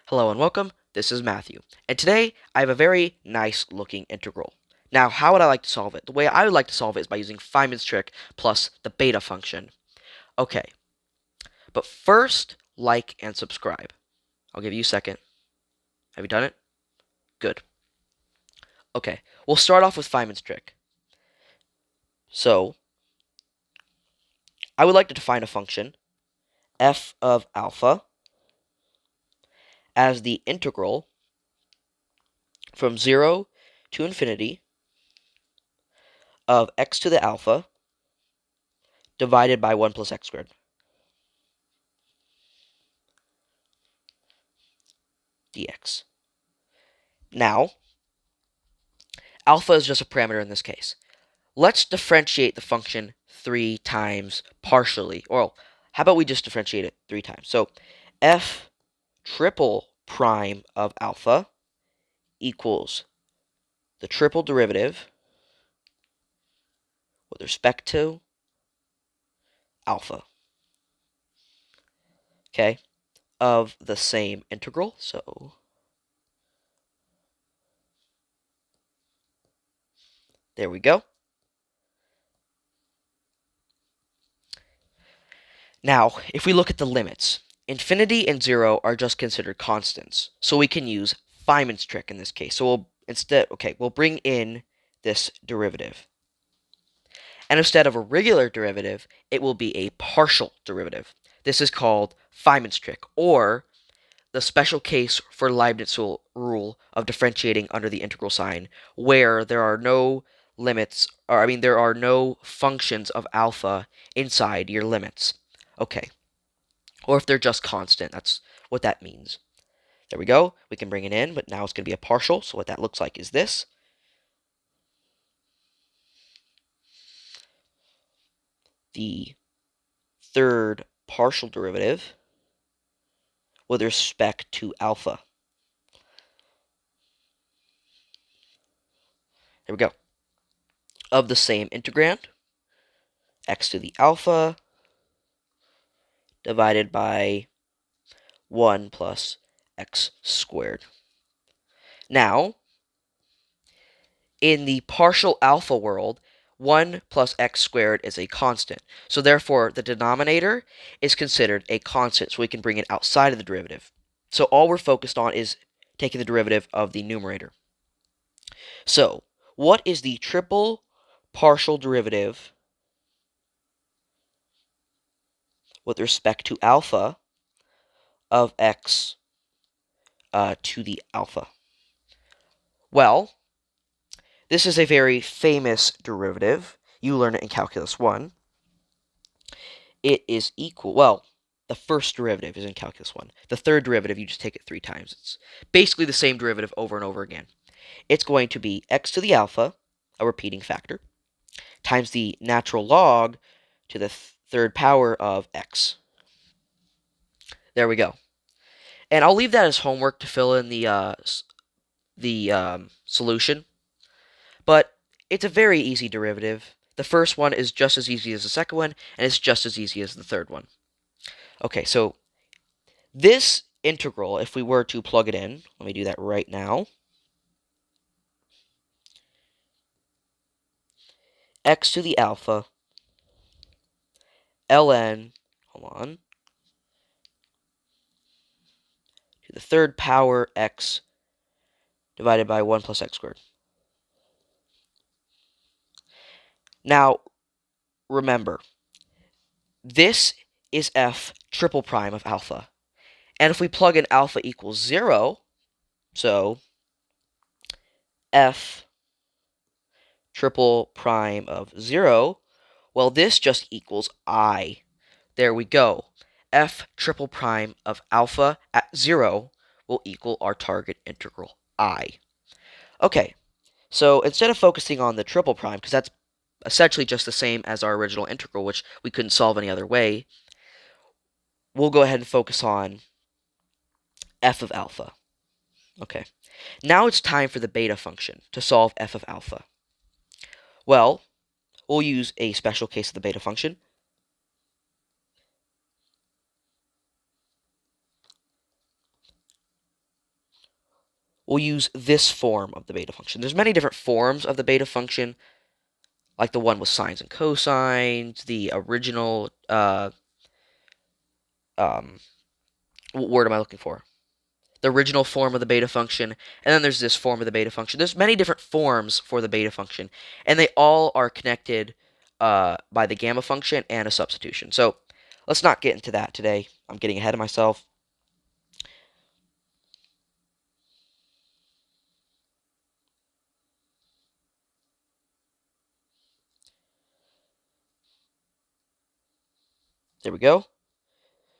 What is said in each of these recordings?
Hello and welcome, this is Matthew, and today I have a very nice looking integral. Now, how would I like to solve it? The way I would like to solve it is by using Feynman's trick plus the beta function. Okay, but first, like and subscribe. I'll give you a second. Have you done it? Good. Okay, we'll start off with Feynman's trick. So, I would like to define a function, f of alpha, as the integral from 0 to infinity of x to the alpha divided by 1 plus x squared. Dx. Now, alpha is just a parameter in this case. Let's differentiate the function 3 times partially. Or how about we just differentiate it 3 times? So f triple prime of alpha equals the triple derivative with respect to alpha. Okay? Of the same integral. So there we go. Now, if we look at the limits, infinity and 0 are just considered constants. So we can use Feynman's trick in this case. So we'll bring in this derivative. And instead of a regular derivative, it will be a partial derivative. This is called Feynman's trick, or the special case for Leibniz's rule of differentiating under the integral sign, where there are no limits, there are no functions of alpha inside your limits. Okay. Or if they're just constant, that's what that means. There we go. We can bring it in, but now it's going to be a partial. So what that looks like is this. The third partial derivative with respect to alpha. There we go. Of the same integrand, x to the alpha divided by 1 plus x squared. Now, in the partial alpha world, 1 plus x squared is a constant. So therefore, the denominator is considered a constant, so we can bring it outside of the derivative. So all we're focused on is taking the derivative of the numerator. So, what is the triple partial derivative with respect to alpha of x to the alpha? Well, this is a very famous derivative. You learn it in Calculus 1. It is equal, well, the first derivative is in Calculus 1. The third derivative, you just take it 3 times. It's basically the same derivative over and over again. It's going to be x to the alpha, a repeating factor, times the natural log to the third power of x. There we go. And I'll leave that as homework to fill in the solution. But it's a very easy derivative. The first one is just as easy as the second one, and it's just as easy as the third one. Okay, so this integral, if we were to plug it in, let me do that right now. X to the alpha, ln, hold on, to the third power x divided by 1 plus x squared. Now, remember, this is f triple prime of alpha. And if we plug in alpha equals 0, so f triple prime of 0, well, this just equals I. There we go. F triple prime of alpha at 0 will equal our target integral, I. Okay, so instead of focusing on the triple prime, because that's essentially just the same as our original integral, which we couldn't solve any other way, we'll go ahead and focus on f of alpha. Okay, now it's time for the beta function to solve f of alpha. Well, we'll use a special case of the beta function. we'll use this form of the beta function. There's many different forms of the beta function, like the one with sines and cosines, the original, what word am I looking for? The original form of the beta function, and then there's this form of the beta function. There's many different forms for the beta function, and they all are connected by the gamma function and a substitution. So let's not get into that today. I'm getting ahead of myself. There we go.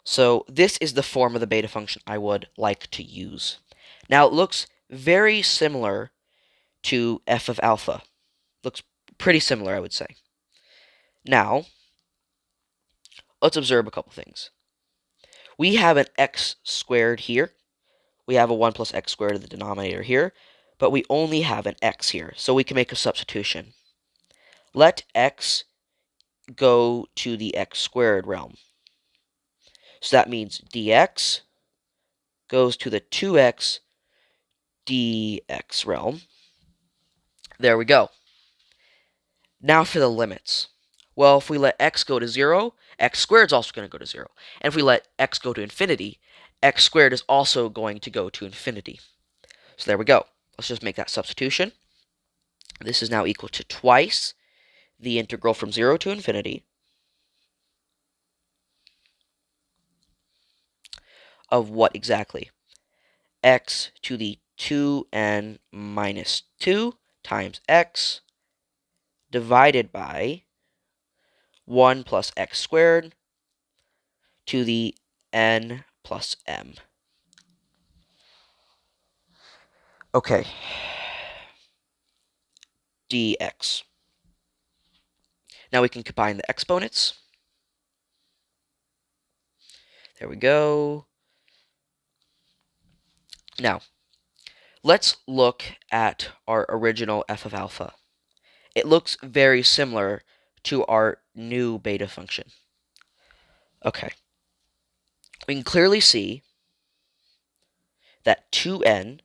So this is the form of the beta function I would like to use. Now it looks very similar to f of alpha. Looks pretty similar, I would say. Now, let's observe a couple things. We have an x squared here. We have a 1 plus x squared in the denominator here, but we only have an x here, so we can make a substitution. Let x go to the x squared realm. So that means dx goes to the 2x dx realm. There we go. Now for the limits. Well, if we let x go to 0, x squared is also going to go to 0. And if we let x go to infinity, x squared is also going to go to infinity. So there we go. Let's just make that substitution. This is now equal to twice the integral from 0 to infinity of what exactly? X to the 2n minus 2 times x divided by 1 plus x squared to the n plus m. Okay. dx. Now we can combine the exponents. There we go. Now, let's look at our original f of alpha. It looks very similar to our new beta function. Okay. We can clearly see that 2n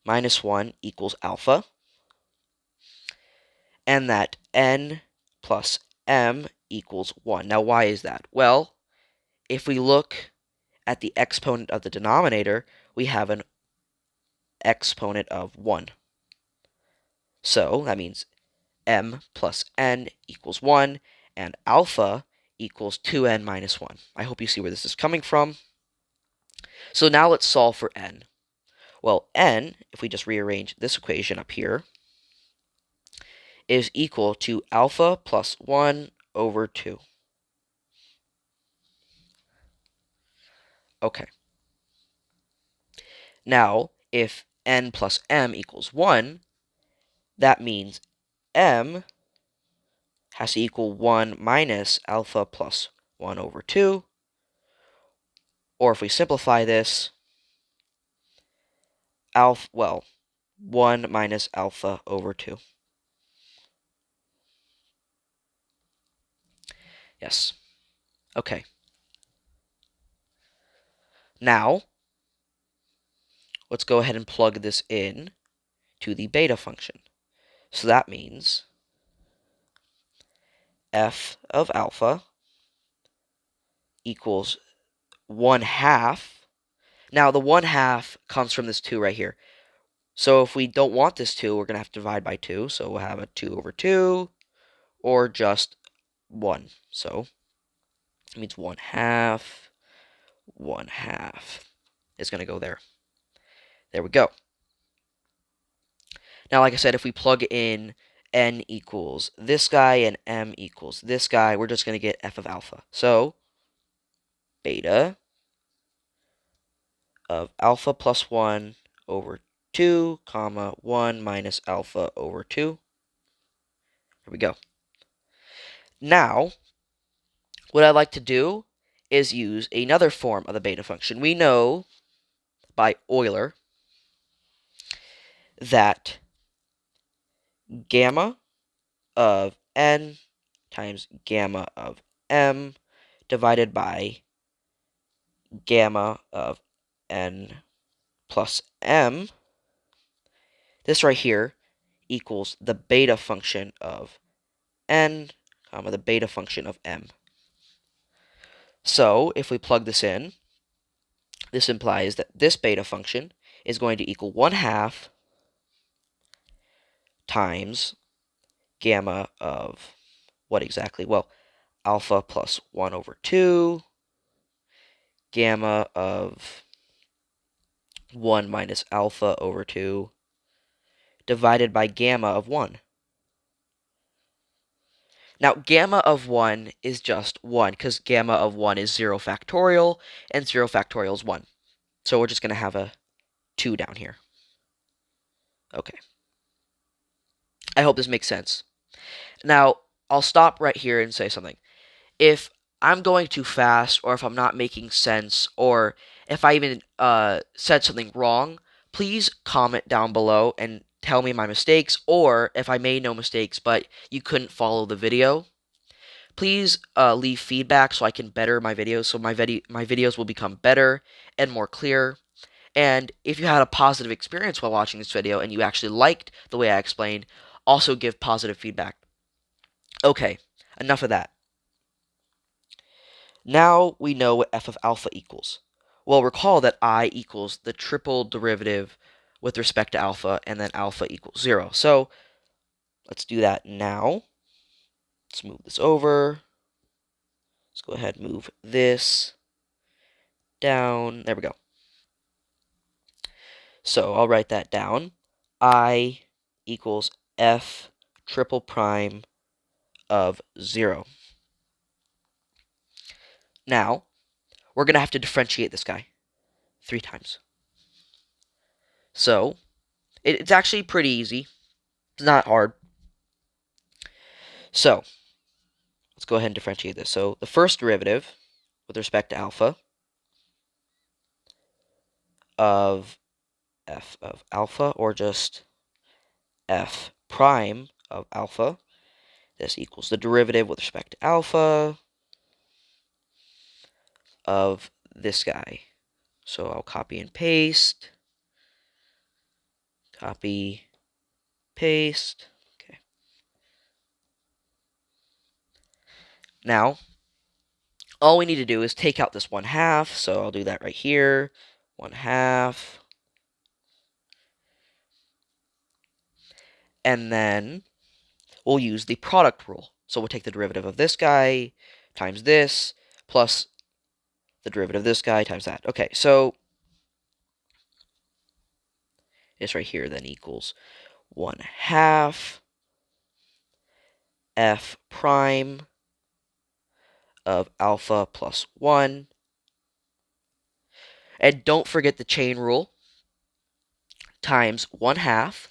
minus 1 equals alpha, and that n plus m equals 1. Now, why is that? Well, if we look at the exponent of the denominator, we have an exponent of 1. So, that means m plus n equals 1, and alpha equals 2n minus 1. I hope you see where this is coming from. So now let's solve for n. Well, n, if we just rearrange this equation up here, is equal to alpha plus 1 over 2. Okay. Now, if n plus m equals 1, that means m has to equal 1 minus alpha plus 1 over 2. Or if we simplify this, alpha, well, 1 minus alpha over 2. Yes. Okay. Now, let's go ahead and plug this in to the beta function. So that means f of alpha equals 1/2. Now, the 1/2 comes from this 2 right here. So if we don't want this 2, we're going to have to divide by 2. So we'll have a 2 over 2, or just 1. So it means 1/2, 1/2 is going to go there. There we go. Now, like I said, if we plug in n equals this guy and m equals this guy, we're just going to get f of alpha. So beta of alpha plus 1 over 2, comma, 1 minus alpha over 2. There we go. Now, what I'd like to do is use another form of the beta function. We know by Euler that gamma of n times gamma of m divided by gamma of n plus m, this right here equals the beta function of n, comma, the beta function of m. So if we plug this in, this implies that this beta function is going to equal 1/2 times gamma of what exactly? Well, alpha plus 1 over 2, gamma of 1 minus alpha over 2, divided by gamma of 1. Now, gamma of 1 is just 1, because gamma of 1 is 0 factorial, and 0 factorial is 1. So we're just going to have a 2 down here. Okay. I hope this makes sense. Now, I'll stop right here and say something. If I'm going too fast, or if I'm not making sense, or if I even said something wrong, please comment down below and tell me my mistakes, or if I made no mistakes but you couldn't follow the video, please leave feedback so I can better my videos, so my videos will become better and more clear. And if you had a positive experience while watching this video and you actually liked the way I explained, also give positive feedback. Okay, enough of that. Now we know what f of alpha equals. Well, recall that I equals the triple derivative with respect to alpha, and then alpha equals 0. So let's do that now. Let's move this over. Let's go ahead and move this down. There we go. So I'll write that down. I equals f triple prime of 0. Now, we're going to have to differentiate this guy 3 times. So, it's actually pretty easy. It's not hard. So, let's go ahead and differentiate this. So, the first derivative with respect to alpha of f of alpha, or just f prime of alpha, this equals the derivative with respect to alpha of this guy. So I'll copy and paste. Copy, paste. Okay. Now, all we need to do is take out this 1/2. So I'll do that right here. 1/2. And then we'll use the product rule. So we'll take the derivative of this guy times this plus the derivative of this guy times that. Okay, so this right here then equals 1/2 f prime of alpha plus 1. And don't forget the chain rule, times 1/2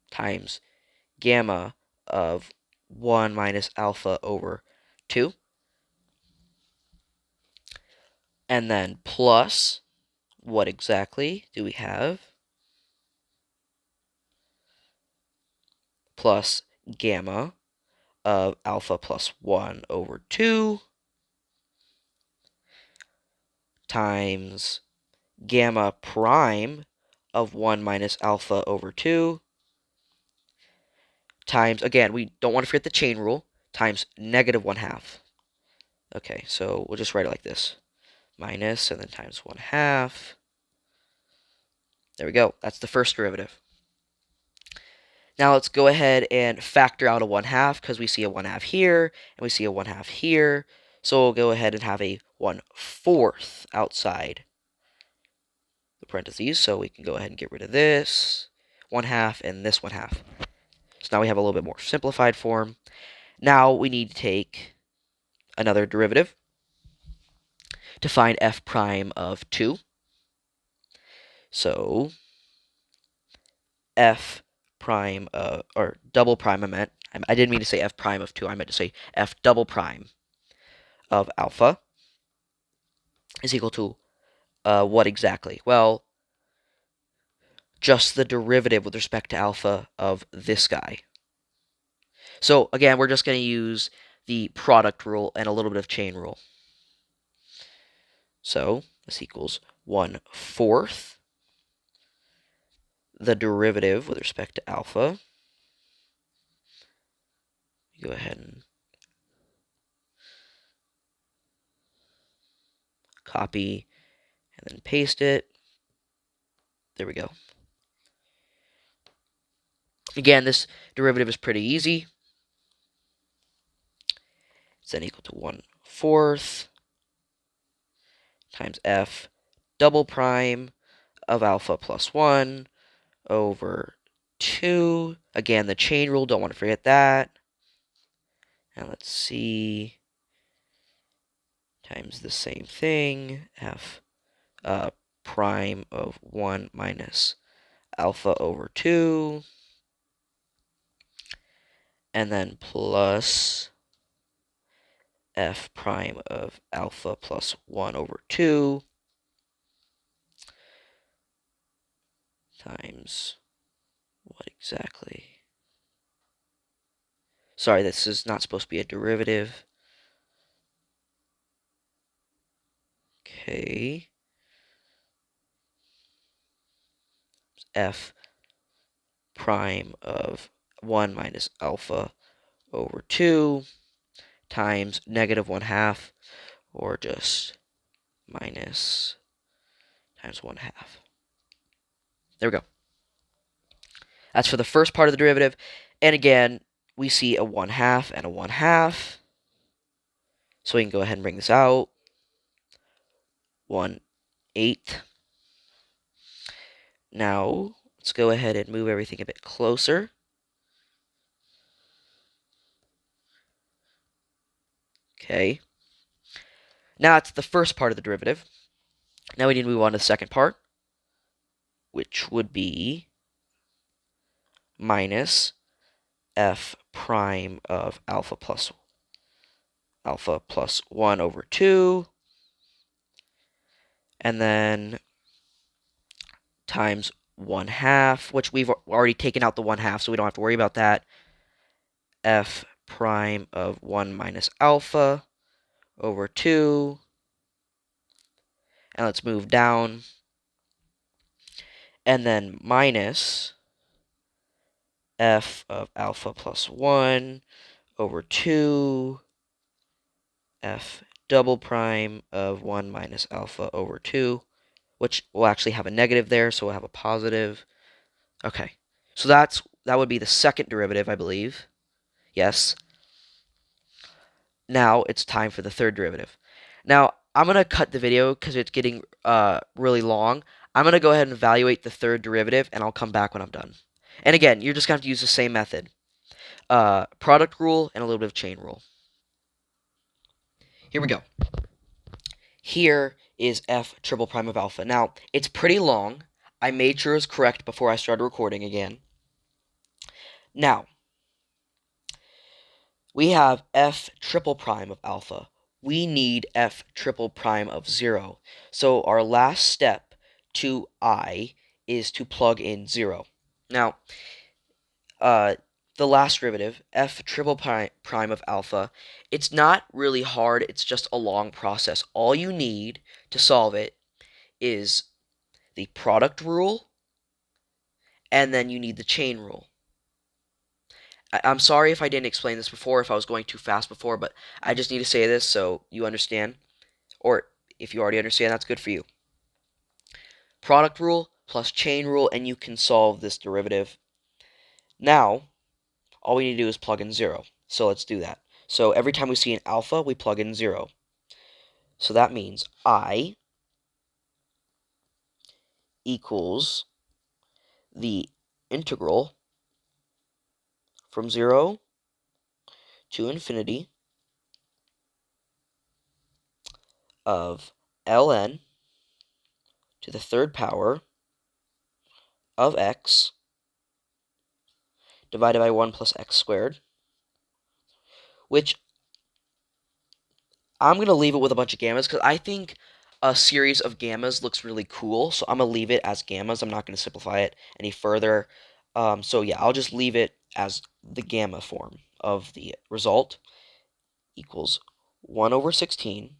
times gamma of 1 minus alpha over 2. And then plus, what exactly do we have? Plus gamma of alpha plus 1 over 2 times gamma prime of 1 minus alpha over 2 times, again, we don't want to forget the chain rule, times negative 1/2. Okay, so we'll just write it like this. Minus, and then times 1/2. There we go. That's the first derivative. Now let's go ahead and factor out a 1/2, because we see a 1/2 here, and we see a 1/2 here. So we'll go ahead and have a 1/4 outside the parentheses. So we can go ahead and get rid of this 1/2 and this 1/2. So now we have a little bit more simplified form. Now we need to take another derivative to find f prime of 2. So f prime, or double prime, I didn't mean to say f prime of 2, I meant to say f double prime of alpha is equal to what exactly? Well, just the derivative with respect to alpha of this guy. So again, we're just going to use the product rule and a little bit of chain rule. So this equals 1/4 the derivative with respect to alpha. Go ahead and copy and then paste it. There we go. Again, this derivative is pretty easy. It's then equal to 1/4 times f double prime of alpha plus 1 over 2. Again, the chain rule, don't want to forget that. And let's see, times the same thing, f prime of 1 minus alpha over 2. And then plus f prime of alpha plus 1 over 2 times what exactly? Sorry, this is not supposed to be a derivative. Okay. F prime of 1 minus alpha over 2 times negative 1/2, or just minus times 1/2. There we go. That's for the first part of the derivative. And again, we see a 1/2 and a 1/2. So we can go ahead and bring this out. 1/8. Now, let's go ahead and move everything a bit closer. Okay. Now it's the first part of the derivative. Now we need to move on to the second part, which would be minus f prime of alpha plus 1 over 2, and then times 1/2, which we've already taken out the 1/2, so we don't have to worry about that. F prime of 1 minus alpha over 2, and let's move down, and then minus f of alpha plus 1 over 2, f double prime of 1 minus alpha over 2, which will actually have a negative there, so we'll have a positive. Okay, so that would be the second derivative, I believe. Yes. Now it's time for the third derivative. Now, I'm going to cut the video because it's getting really long. I'm going to go ahead and evaluate the third derivative, and I'll come back when I'm done. And again, you're just going to have to use the same method. Product rule and a little bit of chain rule. Here we go. Here is f triple prime of alpha. Now, it's pretty long. I made sure it was correct before I started recording again. Now, we have f triple prime of alpha. We need f triple prime of 0. So our last step to I is to plug in 0. Now, the last derivative, f triple prime of alpha, it's not really hard. It's just a long process. All you need to solve it is the product rule, and then you need the chain rule. I'm sorry if I didn't explain this before, if I was going too fast before, but I just need to say this so you understand. Or if you already understand, that's good for you. Product rule plus chain rule, and you can solve this derivative. Now, all we need to do is plug in 0. So let's do that. So every time we see an alpha, we plug in 0. So that means I equals the integral from 0 to infinity of ln to the third power of x divided by 1 plus x squared, which I'm going to leave it with a bunch of gammas because I think a series of gammas looks really cool. So I'm going to leave it as gammas. I'm not going to simplify it any further. So yeah, I'll just leave it as the gamma form of the result equals 1 over 16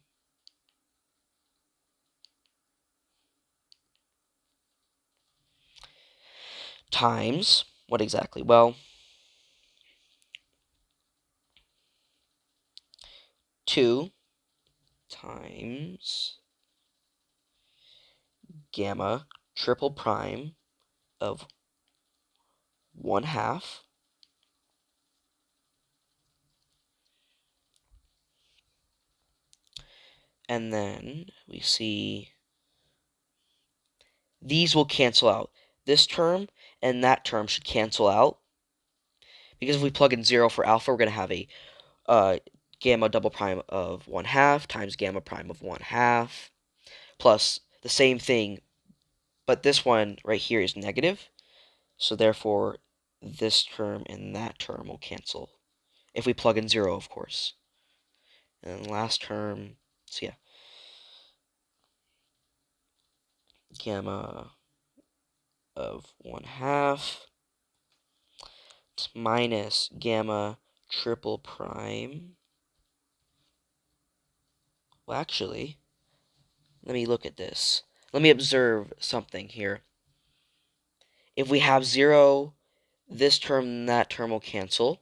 times, what exactly? Well, 2 times gamma triple prime of 1/2. And then we see these will cancel out. This term and that term should cancel out. Because if we plug in 0 for alpha, we're going to have a gamma double prime of 1/2 times gamma prime of 1/2 plus the same thing, but this one right here is negative. So therefore, this term and that term will cancel. If we plug in 0, of course. And last term, so yeah. Gamma of 1/2 minus gamma triple prime. Well, actually, let me look at this. Let me observe something here. If we have 0, this term and that term will cancel.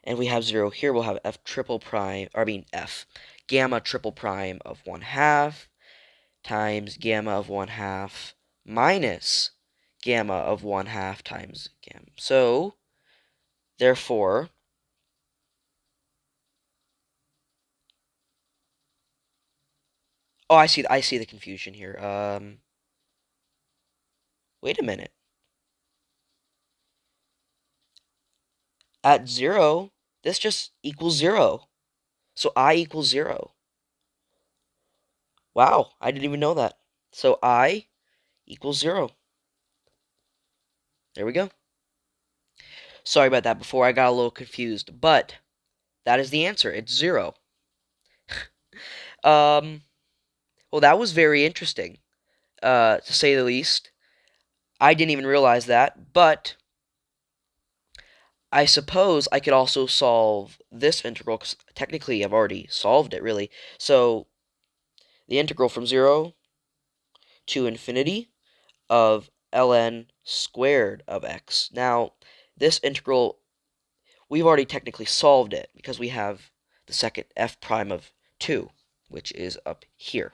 And we have 0 here, we'll have f triple prime, or I mean f, gamma triple prime of 1/2 times gamma of 1/2 minus gamma of 1/2 times gamma. So, therefore, oh, I see the confusion here. Wait a minute. At 0, this just equals 0. So I equals 0. Wow, I didn't even know that. So I equals 0. There we go. Sorry about that before, I got a little confused, but that is the answer. It's 0. Um, well, that was very interesting, to say the least. I didn't even realize that, but I suppose I could also solve this integral, because technically I've already solved it, really. So, the integral from 0 to infinity of ln squared of x. Now, this integral, we've already technically solved it, because we have the second f prime of 2, which is up here.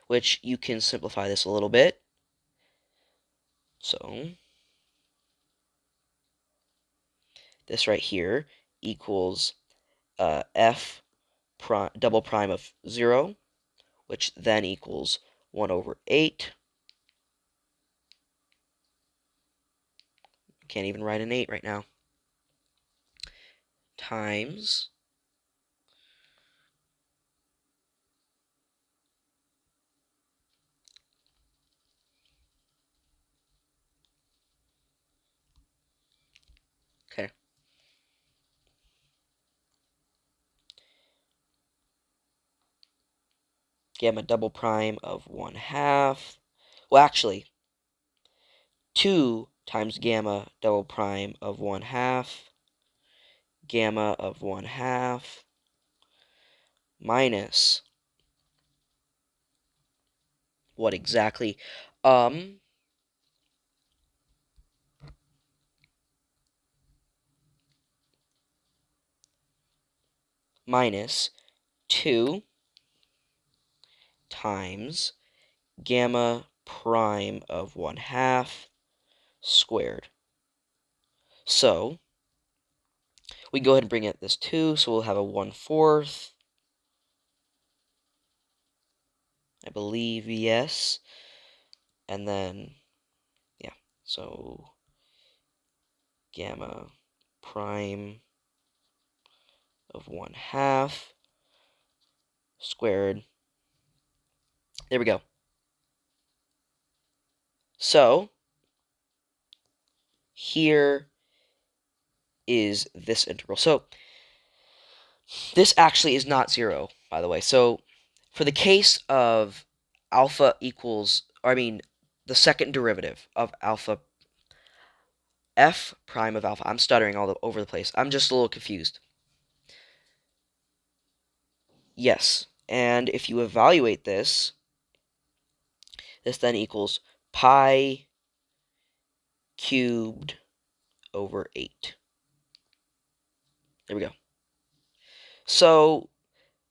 Which you can simplify this a little bit. So, this right here equals f prime, double prime of 0, which then equals 1 over 8. Can't even write an 8 right now. Times okay. Gamma double prime of 1/2. Well, actually, 2 times gamma double prime of 1/2. Gamma of 1/2 minus what exactly? Um, minus 2 times gamma prime of 1/2 squared. So, we go ahead and bring it this 2, so we'll have a 1/4. I believe, yes. And then, yeah, so gamma prime of 1/2 squared. There we go. So, here is this integral. So, this actually is not 0, by the way. So, for the case of alpha equals, or I mean, the second derivative of alpha, f prime of alpha. I'm stuttering all over the place. I'm just a little confused. Yes, and if you evaluate this, this then equals pi cubed over 8. There we go. So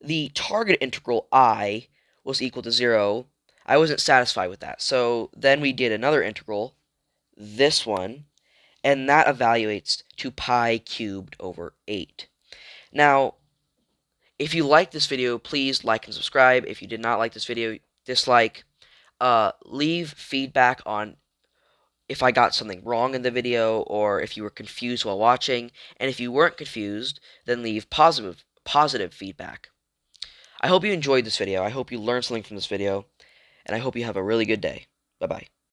the target integral I was equal to 0. I wasn't satisfied with that. So then we did another integral, this one, and that evaluates to pi cubed over 8. Now, if you liked this video, please like and subscribe. If you did not like this video, dislike. Leave feedback on if I got something wrong in the video or if you were confused while watching. And if you weren't confused, then leave positive feedback. I hope you enjoyed this video. I hope you learned something from this video. And I hope you have a really good day. Bye-bye.